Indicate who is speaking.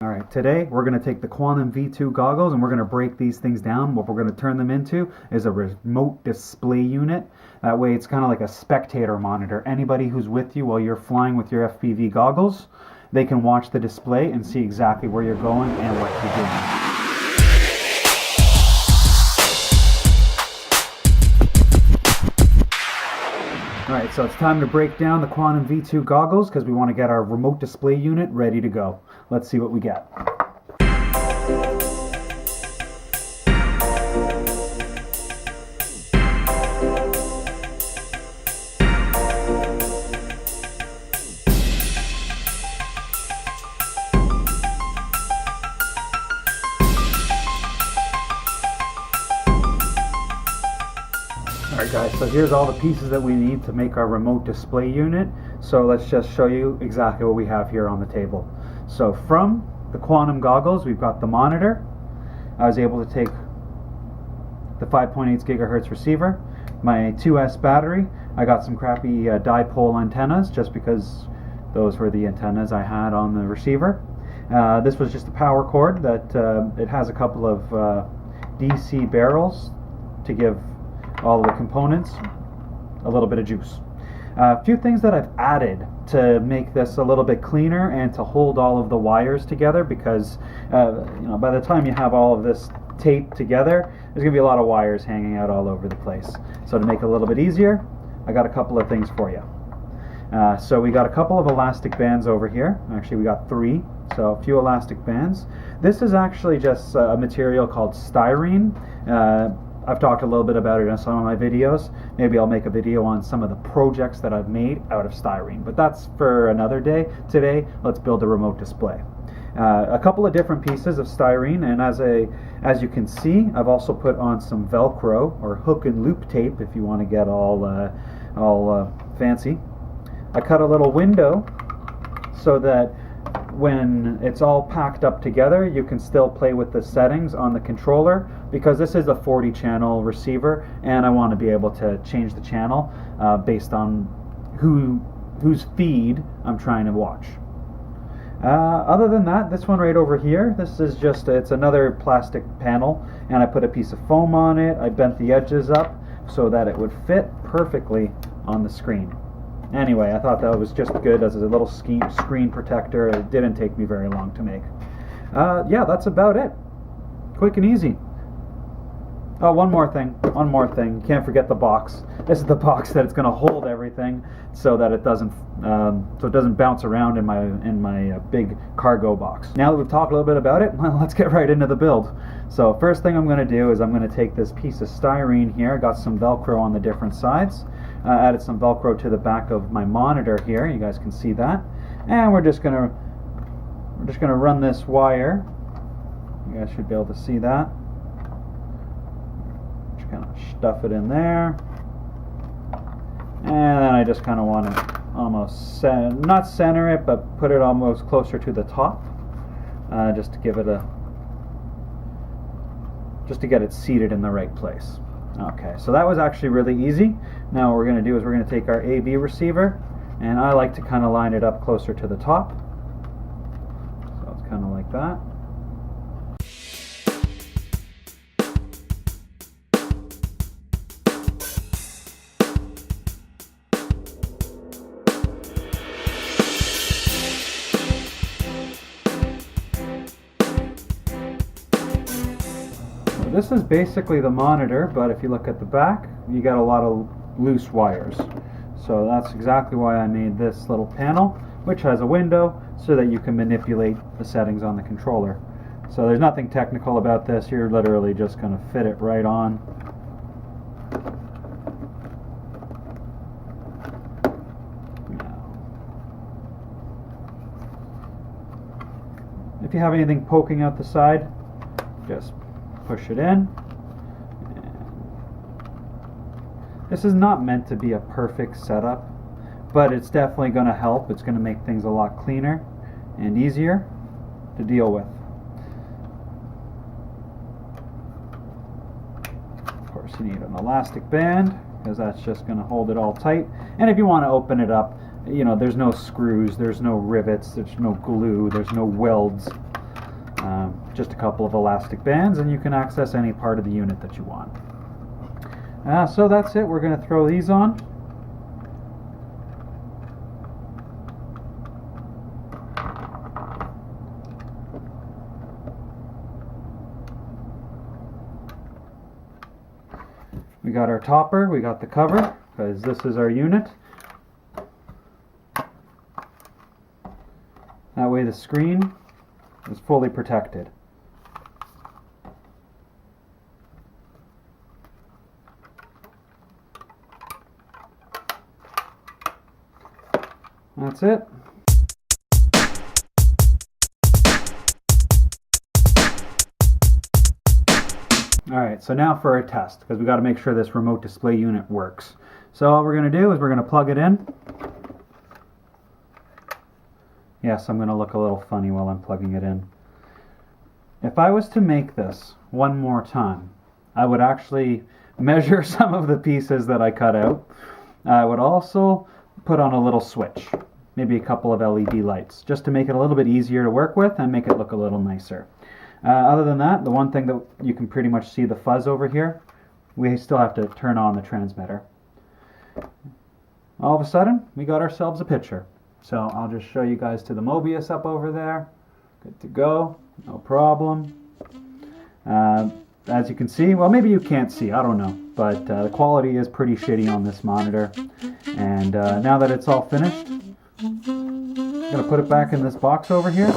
Speaker 1: Alright, today we're going to take the Quanum V2 goggles and we're going to break these things down. What we're going to turn them into is a remote display unit. That way it's kind of like a spectator monitor. Anybody who's with you while you're flying with your FPV goggles, they can watch the display and see exactly where you're going and what you're doing. Alright, so it's time to break down the Quanum V2 goggles because we want to get our remote display unit ready to go. Let's see what we get. Alright guys, so here's all the pieces that we need to make our remote display unit. So let's just show you exactly what we have here on the table. So from the Quanum goggles, we've got the monitor. I was able to take the 5.8 gigahertz receiver, my 2S battery. I got some crappy dipole antennas just because those were the antennas I had on the receiver. This was just a power cord that it has a couple of DC barrels to give all of the components a little bit of juice. A few things that I've added to make this a little bit cleaner and to hold all of the wires together, because by the time you have all of this taped together, there's going to be a lot of wires hanging out all over the place. So to make it a little bit easier, I got a couple of things for you. So we got a couple of elastic bands over here. Actually, we got 3, so a few elastic bands. This is actually just a material called styrene. I've talked a little bit about it in some of my videos. Maybe I'll make a video on some of the projects that I've made out of styrene, but that's for another day. Today, let's build a remote display. A couple of different pieces of styrene, and as you can see, I've also put on some Velcro or hook and loop tape if you want to get all fancy. I cut a little window so that when it's all packed up together, you can still play with the settings on the controller, because this is a 40 channel receiver and I want to be able to change the channel based on whose feed I'm trying to watch. Other than that, this one right over here, this is just, it's another plastic panel, and I put a piece of foam on it. I bent the edges up so that it would fit perfectly on the screen. Anyway, I thought that was just good as a little screen protector. It didn't take me very long to make. Yeah, that's about it. Quick and easy. Oh, one more thing. You can't forget the box. This is the box that it's going to hold everything so that it doesn't bounce around in my big cargo box. Now that we've talked a little bit about it, well, let's get right into the build. So first thing I'm going to do is I'm going to take this piece of styrene here. I got some Velcro on the different sides. Added some Velcro to the back of my monitor here. You guys can see that. And we're just gonna run this wire. You guys should be able to see that. Just kind of stuff it in there. And then I just kind of want to almost not center it, but put it almost closer to the top, just to give it just to get it seated in the right place. Okay, so that was actually really easy. Now what we're going to do is we're going to take our AV receiver, and I like to kind of line it up closer to the top. So it's kind of like that. This is basically the monitor, but if you look at the back, you got a lot of loose wires. So that's exactly why I made this little panel, which has a window so that you can manipulate the settings on the controller. So there's nothing technical about this. You're literally just going to fit it right on. If you have anything poking out the side, just push it in. This is not meant to be a perfect setup, but it's definitely going to help. It's going to make things a lot cleaner and easier to deal with. Of course, you need an elastic band because that's just going to hold it all tight. And if you want to open it up, you know, there's no screws, there's no rivets, there's no glue, there's no welds. just a couple of elastic bands, and you can access any part of the unit that you want. So that's it. We're going to throw these on. We got our topper, we got the cover, because this is our unit. That way the screen is fully protected. That's it. Alright, so now for our test, because we got to make sure this remote display unit works. So all we're going to do is we're going to plug it in. Yes, I'm going to look a little funny while I'm plugging it in. If I was to make this one more time, I would actually measure some of the pieces that I cut out. I would also put on a little switch, maybe a couple of LED lights, just to make it a little bit easier to work with and make it look a little nicer. Other than that, the one thing that you can pretty much see the fuzz over here, we still have to turn on the transmitter. All of a sudden, we got ourselves a picture. So I'll just show you guys to the Mobius up over there. Good to go, no problem. As you can see, well, maybe you can't see, I don't know, but the quality is pretty shitty on this monitor. And now that it's all finished, I'm going to put it back in this box over here.